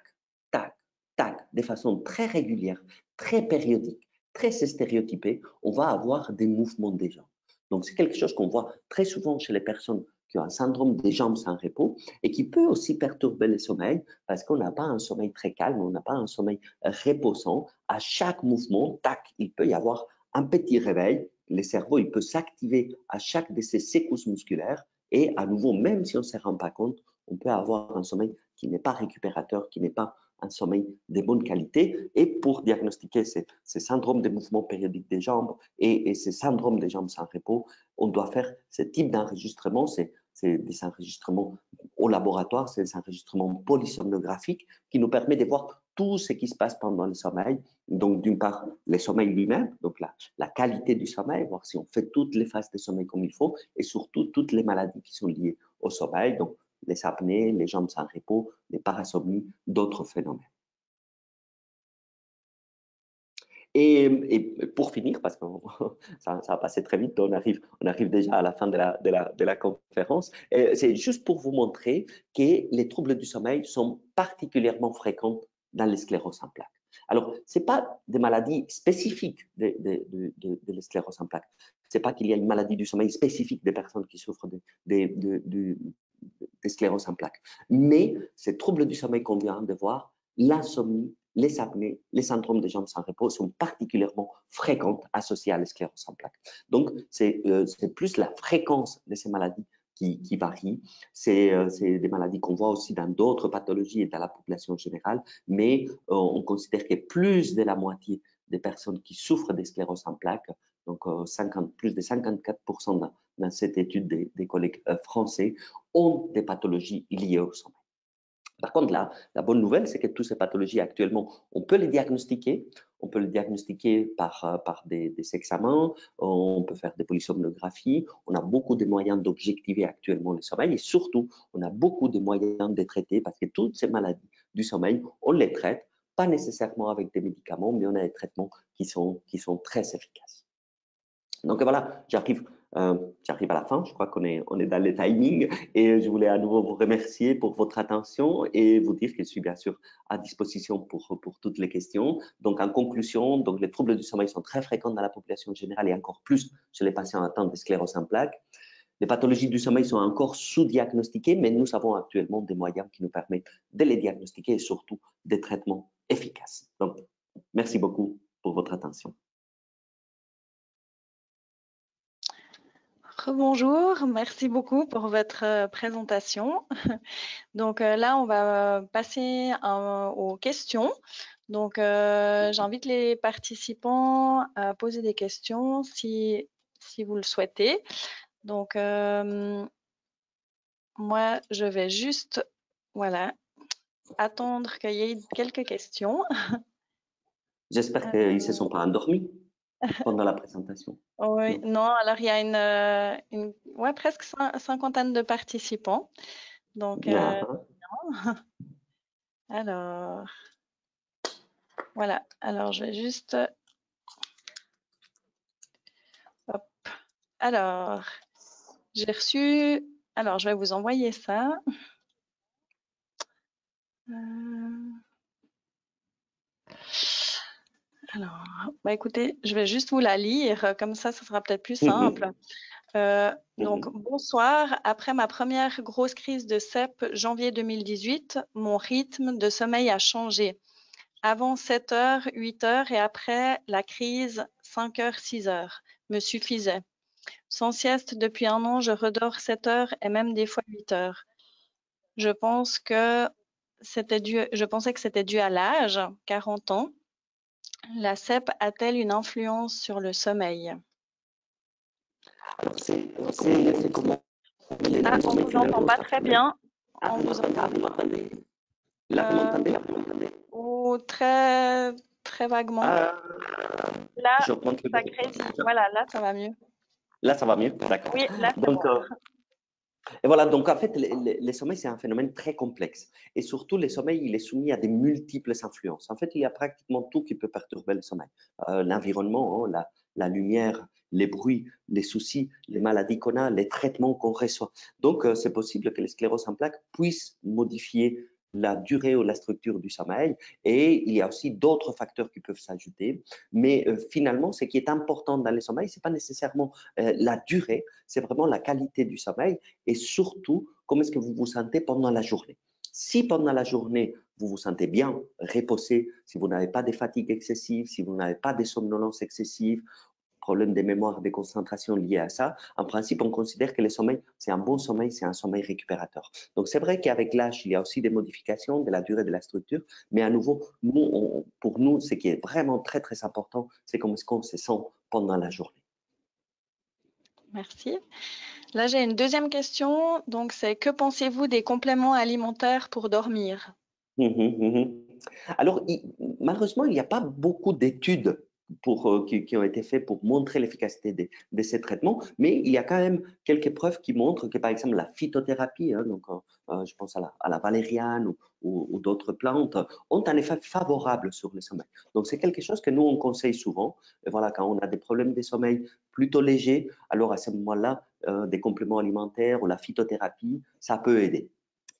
tac, tac, de façon très régulière, très périodique, très stéréotypée, on va avoir des mouvements des jambes. Donc, c'est quelque chose qu'on voit très souvent chez les personnes qui ont un syndrome des jambes sans repos et qui peut aussi perturber le sommeil parce qu'on n'a pas un sommeil très calme, on n'a pas un sommeil reposant. À chaque mouvement, tac, il peut y avoir un petit réveil. Le cerveau, il peut s'activer à chaque de ces secousses musculaires et à nouveau, même si on ne se rend pas compte, on peut avoir un sommeil qui n'est pas récupérateur, qui n'est pas un sommeil de bonne qualité. Et pour diagnostiquer ces syndromes de mouvement périodique des jambes et ces syndromes des jambes sans repos, on doit faire ce type d'enregistrement. C'est des enregistrements au laboratoire, c'est des enregistrements polysomnographiques qui nous permettent de voir tout ce qui se passe pendant le sommeil. Donc, d'une part, le sommeil lui-même, donc la qualité du sommeil, voir si on fait toutes les phases de sommeil comme il faut, et surtout toutes les maladies qui sont liées au sommeil, donc les apnées, les jambes sans repos, les parasomnies, d'autres phénomènes. Et pour finir, parce que ça va passer très vite, on arrive déjà à la fin de la conférence, c'est juste pour vous montrer que les troubles du sommeil sont particulièrement fréquents dans les scléroses en plaques. Alors, ce n'est pas des maladies spécifiques de la sclérose en plaques. Ce n'est pas qu'il y a une maladie du sommeil spécifique des personnes qui souffrent de sclérose en plaques. Mais ces troubles du sommeil qu'on vient de voir, l'insomnie, les apnées, les syndromes des jambes sans repos sont particulièrement fréquentes associés à la sclérose en plaques. Donc, c'est plus la fréquence de ces maladies qui varie. C'est des maladies qu'on voit aussi dans d'autres pathologies et dans la population générale, mais on considère que plus de la moitié des personnes qui souffrent de sclérose en plaques, donc plus de 54% dans cette étude des collègues français, ont des pathologies liées au sommeil. Par contre, la bonne nouvelle, c'est que toutes ces pathologies actuellement, on peut les diagnostiquer. On peut les diagnostiquer par des examens, on peut faire des polysomnographies, on a beaucoup de moyens d'objectiver actuellement le sommeil et surtout, on a beaucoup de moyens de traiter parce que toutes ces maladies du sommeil, on les traite, pas nécessairement avec des médicaments, mais on a des traitements qui sont très efficaces. Donc voilà, j'arrive à la fin, je crois qu'on est dans le timing et je voulais à nouveau vous remercier pour votre attention et vous dire que je suis bien sûr à disposition pour toutes les questions. Donc en conclusion, donc les troubles du sommeil sont très fréquents dans la population générale et encore plus chez les patients atteints de sclérose en plaques. Les pathologies du sommeil sont encore sous-diagnostiquées, mais nous avons actuellement des moyens qui nous permettent de les diagnostiquer et surtout des traitements efficaces. Donc, merci beaucoup pour votre attention. Rebonjour, merci beaucoup pour votre présentation. Donc là, on va passer aux questions. Donc, j'invite les participants à poser des questions si vous le souhaitez. Donc, moi, je vais juste, voilà, attendre qu'il y ait quelques questions. J'espère qu'ils ne se sont pas endormis pendant la présentation. Oui, non, alors il y a ouais, presque cinquantaine de participants. Donc, alors, voilà. Alors, je vais juste... Hop. Alors, j'ai reçu... Alors, je vais vous envoyer ça. Alors, bah écoutez, je vais juste vous la lire, comme ça sera peut-être plus simple. Donc, bonsoir. Après ma première grosse crise de CEP, janvier 2018, mon rythme de sommeil a changé. Avant 7 heures, 8 heures et après la crise, 5 heures, 6 heures me suffisait. Sans sieste depuis 1 an, je redors 7 heures et même des fois 8 heures. Je pensais que c'était dû à l'âge, 40 ans. La CEP a-t-elle une influence sur le sommeil? Alors, c'est comment? Ah, on vous entend pas très bien. Ah, vous m'entendez? Là, vous m'entendez? Ou très, très vaguement. Là, ça grésille. Voilà, là, ça va mieux. Là, ça va mieux? D'accord. Oui, là, c'est Donc, bon. Et voilà, donc en fait, les sommeils, c'est un phénomène très complexe. Et surtout, le sommeil, il est soumis à des multiples influences. En fait, il y a pratiquement tout qui peut perturber le sommeil. L'environnement, hein, la lumière, les bruits, les soucis, les maladies qu'on a, les traitements qu'on reçoit. Donc, c'est possible que les scléroses en plaques puissent modifier la durée ou la structure du sommeil. Et il y a aussi d'autres facteurs qui peuvent s'ajouter. Mais finalement, ce qui est important dans le sommeil, ce n'est pas nécessairement la durée, c'est vraiment la qualité du sommeil et surtout, comment est-ce que vous vous sentez pendant la journée. Si pendant la journée, vous vous sentez bien, reposé, si vous n'avez pas de fatigue excessive, si vous n'avez pas de somnolence excessive, problème de mémoire, de concentration liés à ça, en principe, on considère que le sommeil, c'est un bon sommeil, c'est un sommeil récupérateur. Donc, c'est vrai qu'avec l'âge, il y a aussi des modifications de la durée de la structure, mais à nouveau, pour nous, ce qui est vraiment très, très important, c'est comment est-ce qu'on se sent pendant la journée. Merci. Là, j'ai une deuxième question. Donc, c'est que pensez-vous des compléments alimentaires pour dormir? Alors, malheureusement, il n'y a pas beaucoup d'études qui ont été faites pour montrer l'efficacité de ces traitements, mais il y a quand même quelques preuves qui montrent que, par exemple, la phytothérapie, hein, donc, je pense à la valériane ou d'autres plantes, ont un effet favorable sur le sommeil. Donc, c'est quelque chose que nous, on conseille souvent. Et voilà, quand on a des problèmes de sommeil plutôt légers, alors à ce moment-là, des compléments alimentaires ou la phytothérapie, ça peut aider.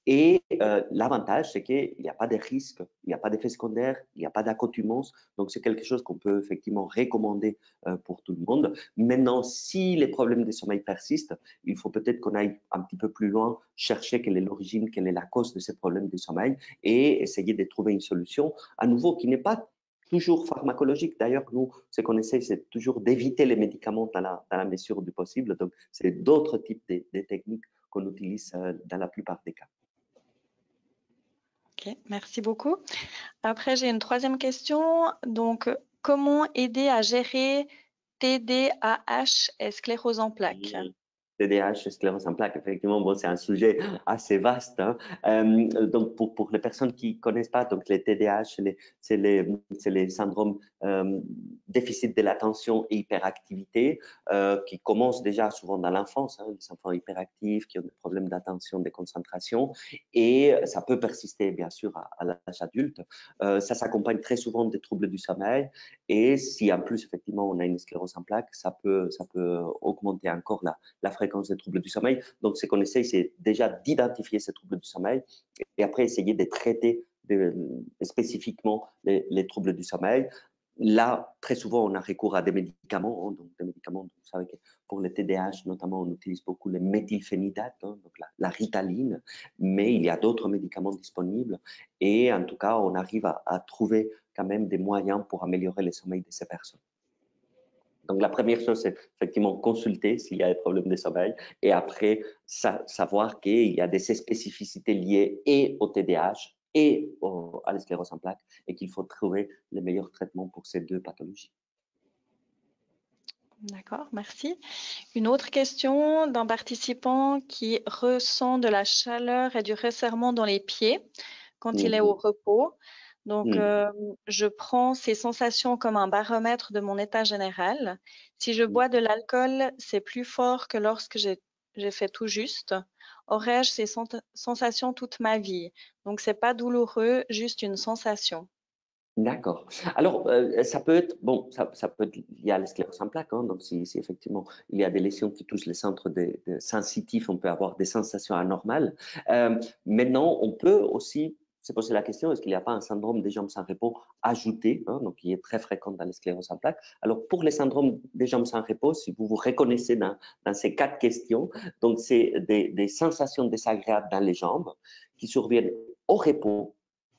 Et l'avantage, c'est qu'il n'y a pas de risque, il n'y a pas d'effet secondaire, il n'y a pas d'accoutumance. Donc, c'est quelque chose qu'on peut effectivement recommander pour tout le monde. Maintenant, si les problèmes de sommeil persistent, il faut peut-être qu'on aille un petit peu plus loin, chercher quelle est l'origine, quelle est la cause de ces problèmes de sommeil et essayer de trouver une solution, à nouveau, qui n'est pas toujours pharmacologique. D'ailleurs, nous, ce qu'on essaie, c'est toujours d'éviter les médicaments dans la mesure du possible. Donc, c'est d'autres types de techniques qu'on utilise dans la plupart des cas. Ok, merci beaucoup. Après, j'ai une troisième question. Donc, comment aider à gérer TDAH et sclérose en plaques? TDAH, sclérose en plaques, effectivement, bon, c'est un sujet assez vaste. Hein. Donc, pour les personnes qui ne connaissent pas, donc les TDAH, c'est les syndromes déficit de l'attention et hyperactivité qui commencent déjà souvent dans l'enfance, hein, les enfants hyperactifs qui ont des problèmes d'attention, de concentration, et ça peut persister, bien sûr, à l'âge adulte. Ça s'accompagne très souvent des troubles du sommeil, et si en plus, effectivement, on a une sclérose en plaques, ça peut augmenter encore la fréquence des troubles du sommeil. Donc, ce qu'on essaye, c'est déjà d'identifier ces troubles du sommeil et après essayer de traiter spécifiquement les troubles du sommeil. Là, très souvent, on a recours à des médicaments. Hein, donc, des médicaments, vous savez que pour le TDAH, notamment, on utilise beaucoup le méthylphénidate, hein, donc la Ritaline, mais il y a d'autres médicaments disponibles. Et en tout cas, on arrive à trouver quand même des moyens pour améliorer le sommeil de ces personnes. Donc, la première chose, c'est effectivement consulter s'il y a des problèmes de sommeil et après, savoir qu'il y a des spécificités liées et au TDAH et à la sclérose en plaques et qu'il faut trouver les meilleurs traitements pour ces deux pathologies. D'accord, merci. Une autre question d'un participant qui ressent de la chaleur et du resserrement dans les pieds quand il est au repos. Donc, je prends ces sensations comme un baromètre de mon état général. Si je bois de l'alcool, c'est plus fort que lorsque j'ai fait tout juste. Aurais-je ces sensations toute ma vie? Donc, c'est pas douloureux, juste une sensation. D'accord. Alors, ça peut être, bon, ça peut être lié à la sclérose en plaques. Hein, donc, si effectivement il y a des lésions qui touchent les centres sensitifs, on peut avoir des sensations anormales. Maintenant, on peut aussi se poser la question, est-ce qu'il n'y a pas un syndrome des jambes sans repos ajouté, hein, donc qui est très fréquent dans la sclérose en plaques. Alors, pour les syndromes des jambes sans repos, si vous vous reconnaissez dans ces 4 questions, donc c'est des sensations désagréables dans les jambes qui surviennent au repos,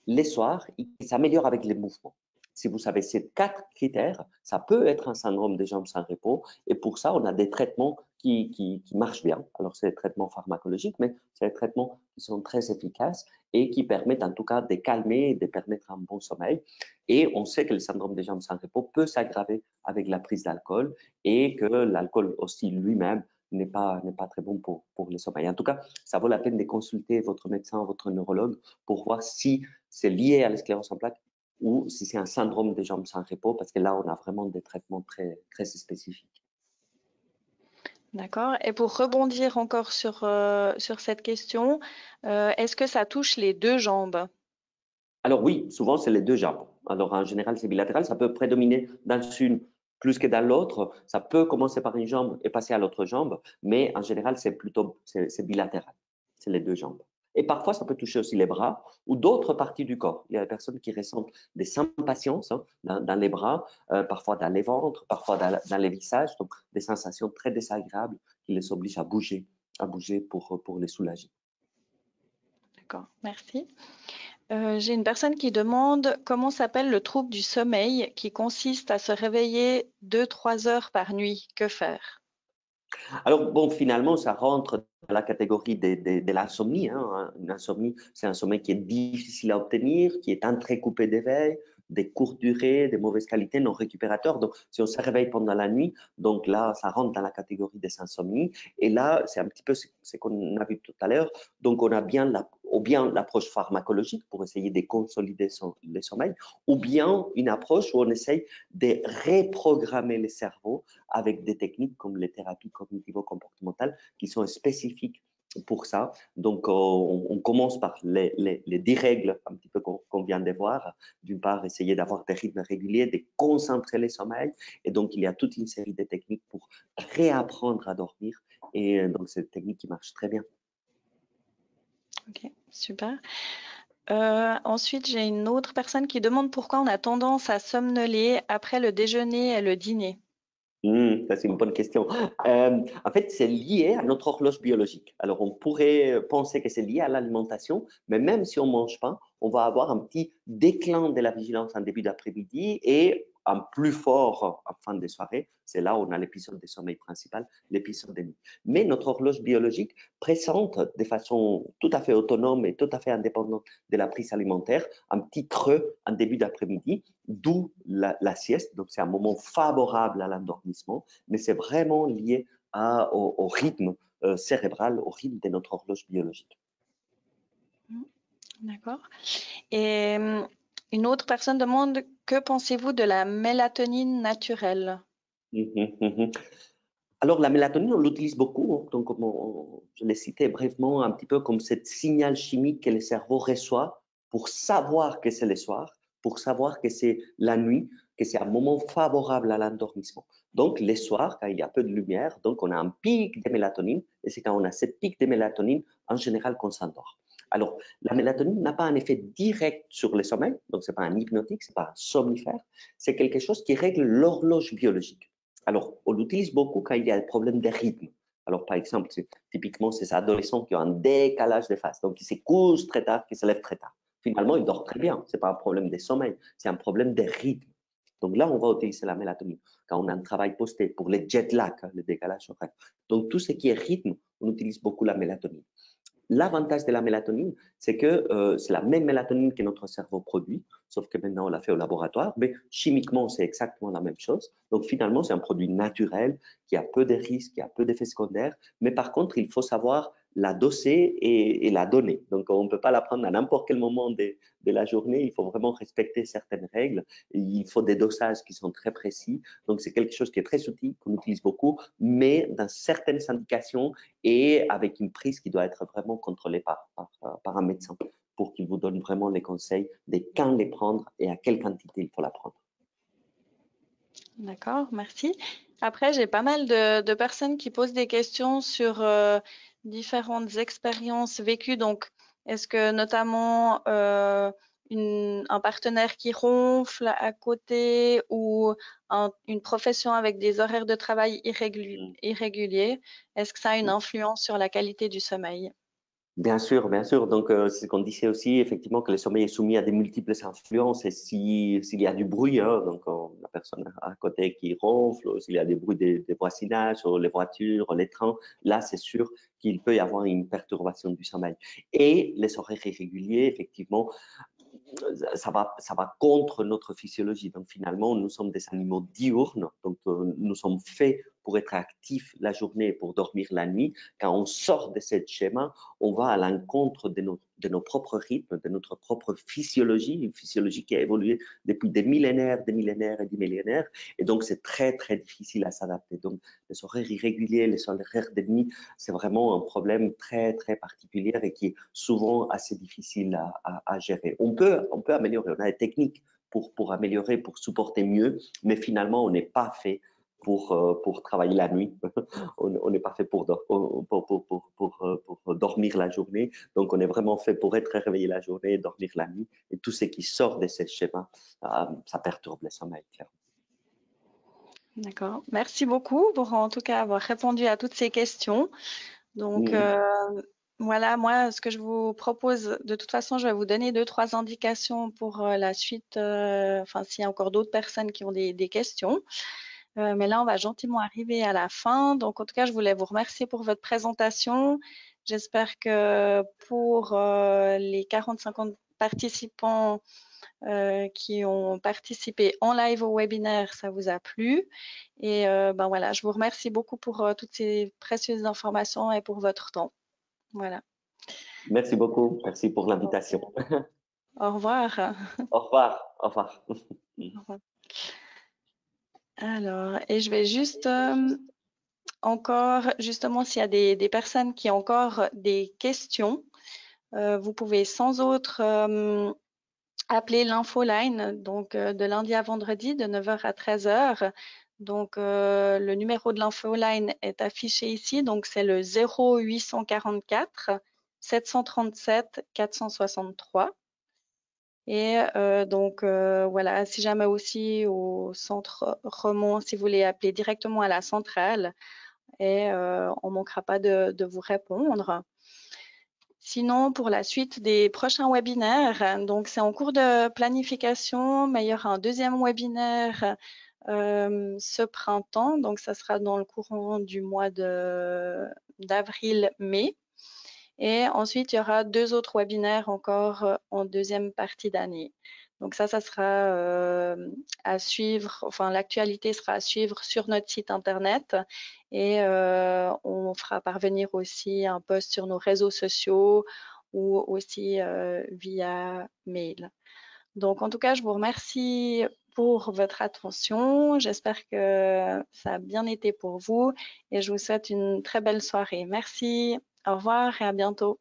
les soirs, il s'améliore avec les mouvements. Si vous savez ces 4 critères, ça peut être un syndrome des jambes sans repos. Et pour ça, on a des traitements qui marchent bien. Alors, c'est des traitements pharmacologiques, mais c'est des traitements qui sont très efficaces et qui permettent en tout cas de calmer et de permettre un bon sommeil. Et on sait que le syndrome des jambes sans repos peut s'aggraver avec la prise d'alcool et que l'alcool aussi lui-même n'est pas très bon pour le sommeil. En tout cas, ça vaut la peine de consulter votre médecin, votre neurologue pour voir si c'est lié à la sclérose en plaques ou si c'est un syndrome des jambes sans repos, parce que là, on a vraiment des traitements très, très spécifiques. D'accord. Et pour rebondir encore sur cette question, est-ce que ça touche les deux jambes? Alors oui, souvent c'est les deux jambes. Alors en général c'est bilatéral, ça peut prédominer dans une plus que dans l'autre. Ça peut commencer par une jambe et passer à l'autre jambe, mais en général c'est plutôt c'est bilatéral. C'est les deux jambes. Et parfois ça peut toucher aussi les bras ou d'autres parties du corps. Il y a des personnes qui ressentent des impatiences dans les bras, parfois dans les ventres, parfois dans les visages, donc des sensations très désagréables qui les obligent à bouger pour les soulager. D'accord, merci. J'ai une personne qui demande comment s'appelle le trouble du sommeil qui consiste à se réveiller 2-3 heures par nuit. Que faire? Alors, bon, finalement, ça rentre dans la catégorie de l'insomnie, hein. Une insomnie, c'est un sommeil qui est difficile à obtenir, qui est entrecoupé d'éveil, des courtes durées, de mauvaise qualité, non récupérateur. Donc, si on se réveille pendant la nuit, donc là, ça rentre dans la catégorie des insomnies. Et là, c'est un petit peu ce qu'on a vu tout à l'heure. Donc, on a bien ou bien l'approche pharmacologique pour essayer de consolider le sommeil, ou bien une approche où on essaye de reprogrammer le cerveau avec des techniques comme les thérapies cognitivo-comportementales qui sont spécifiques pour ça. Donc, on commence par les 10 règles un petit peu qu'on vient de voir. D'une part, essayer d'avoir des rythmes réguliers, de concentrer les sommeils. Et donc, il y a toute une série de techniques pour réapprendre à dormir. Et donc, c'est une technique qui marche très bien. Ok, super. Ensuite, j'ai une autre personne qui demande pourquoi on a tendance à somnoler après le déjeuner et le dîner. Ça, c'est une bonne question. En fait, c'est lié à notre horloge biologique. Alors, on pourrait penser que c'est lié à l'alimentation, mais même si on ne mange pas, on va avoir un petit déclin de la vigilance en début d'après-midi et un plus fort en fin de soirée. C'est là où on a l'épisode de sommeil principal, l'épisode de nuit. Mais notre horloge biologique présente de façon tout à fait autonome et tout à fait indépendante de la prise alimentaire un petit creux en début d'après-midi, d'où la sieste. Donc, c'est un moment favorable à l'endormissement, mais c'est vraiment lié au rythme cérébral, au rythme de notre horloge biologique. D'accord. Et une autre personne demande que pensez-vous de la mélatonine naturelle? Alors, la mélatonine, on l'utilise beaucoup. Donc, comme je l'ai cité brièvement, un petit peu comme cette signal chimique que le cerveau reçoit pour savoir que c'est le soir, pour savoir que c'est la nuit, que c'est un moment favorable à l'endormissement. Donc, les soirs, quand il y a peu de lumière, donc on a un pic de mélatonine. Et c'est quand on a ce pic de mélatonine, en général, qu'on s'endort. Alors, la mélatonine n'a pas un effet direct sur le sommeil. Donc, ce n'est pas un hypnotique, ce n'est pas un somnifère. C'est quelque chose qui règle l'horloge biologique. Alors, on l'utilise beaucoup quand il y a des problèmes de rythme. Alors, par exemple, typiquement, c'est ces adolescents qui ont un décalage de phase, donc qui se couchent très tard, qui se lèvent très tard. Finalement, ils dorment très bien. Ce n'est pas un problème de sommeil, c'est un problème de rythme. Donc là, on va utiliser la mélatonine quand on a un travail posté pour les jet lag, le décalage horaire. Donc, tout ce qui est rythme, on utilise beaucoup la mélatonine. L'avantage de la mélatonine, c'est que c'est la même mélatonine que notre cerveau produit, sauf que maintenant on l'a fait au laboratoire, mais chimiquement c'est exactement la même chose. Donc finalement c'est un produit naturel qui a peu de risques, qui a peu d'effets secondaires, mais par contre il faut savoir la doser et la donner. Donc on ne peut pas la prendre à n'importe quel moment de la journée, il faut vraiment respecter certaines règles, il faut des dosages qui sont très précis. Donc c'est quelque chose qui est très subtil, qu'on utilise beaucoup, mais dans certaines indications et avec une prise qui doit être vraiment contrôlée par un médecin pour qu'il vous donne vraiment les conseils de quand les prendre et à quelle quantité il faut la prendre. D'accord, merci. Après, j'ai pas mal de personnes qui posent des questions sur différentes expériences vécues. Donc, est-ce que notamment un partenaire qui ronfle à côté ou une profession avec des horaires de travail irréguliers, est-ce que ça a une influence sur la qualité du sommeil? Bien sûr, bien sûr. Donc, c'est ce qu'on disait aussi, effectivement, que le sommeil est soumis à des multiples influences. Et s'il y a du bruit, hein, donc la personne à côté qui ronfle, s'il y a des bruits des voisinages, sur les voitures, les trains, là, c'est sûr qu'il peut y avoir une perturbation du sommeil. Et les horaires irréguliers, effectivement, ça va contre notre physiologie. Donc, finalement, nous sommes des animaux diurnes. Donc, nous sommes faits pour être actif la journée, pour dormir la nuit, quand on sort de ce schéma, on va à l'encontre de nos propres rythmes, de notre propre physiologie, une physiologie qui a évolué depuis des millénaires et des millénaires. Et donc, c'est très, très difficile à s'adapter. Donc, les horaires irréguliers, les horaires de nuit, c'est vraiment un problème très, très particulier et qui est souvent assez difficile à gérer. On peut améliorer, on a des techniques pour améliorer, pour supporter mieux, mais finalement, on n'est pas fait pour travailler la nuit. On n'est pas fait pour dormir la journée. Donc, on est vraiment fait pour être réveillé la journée et dormir la nuit. Et tout ce qui sort de ces schémas, ça perturbe le sommeil, clairement. D'accord. Merci beaucoup pour en tout cas avoir répondu à toutes ces questions. Donc, voilà, moi, ce que je vous propose, de toute façon, je vais vous donner 2-3 indications pour la suite, enfin, s'il y a encore d'autres personnes qui ont des questions. Mais là, on va gentiment arriver à la fin. Donc, en tout cas, je voulais vous remercier pour votre présentation. J'espère que pour les 40-50 participants qui ont participé en live au webinaire, ça vous a plu. Et ben voilà, je vous remercie beaucoup pour toutes ces précieuses informations et pour votre temps. Voilà. Merci beaucoup. Merci pour l'invitation. Au revoir. Au revoir. Au revoir. Au revoir. Alors, et je vais juste encore, justement, s'il y a des personnes qui ont encore des questions, vous pouvez sans autre appeler l'infoline, donc de lundi à vendredi de 9h à 13h. Donc, le numéro de l'infoline est affiché ici, donc c'est le 0844 737 463. Et donc, voilà, si jamais aussi au centre Remont, si vous voulez appeler directement à la centrale, et on ne manquera pas de vous répondre. Sinon, pour la suite des prochains webinaires, donc c'est en cours de planification, mais il y aura un deuxième webinaire ce printemps, donc ça sera dans le courant du mois d'avril-mai. Et ensuite, il y aura 2 autres webinaires encore en deuxième partie d'année. Donc ça sera à suivre, enfin l'actualité sera à suivre sur notre site internet et on fera parvenir aussi un post sur nos réseaux sociaux ou aussi via mail. Donc en tout cas, je vous remercie pour votre attention. J'espère que ça a bien été pour vous et je vous souhaite une très belle soirée. Merci, au revoir et à bientôt.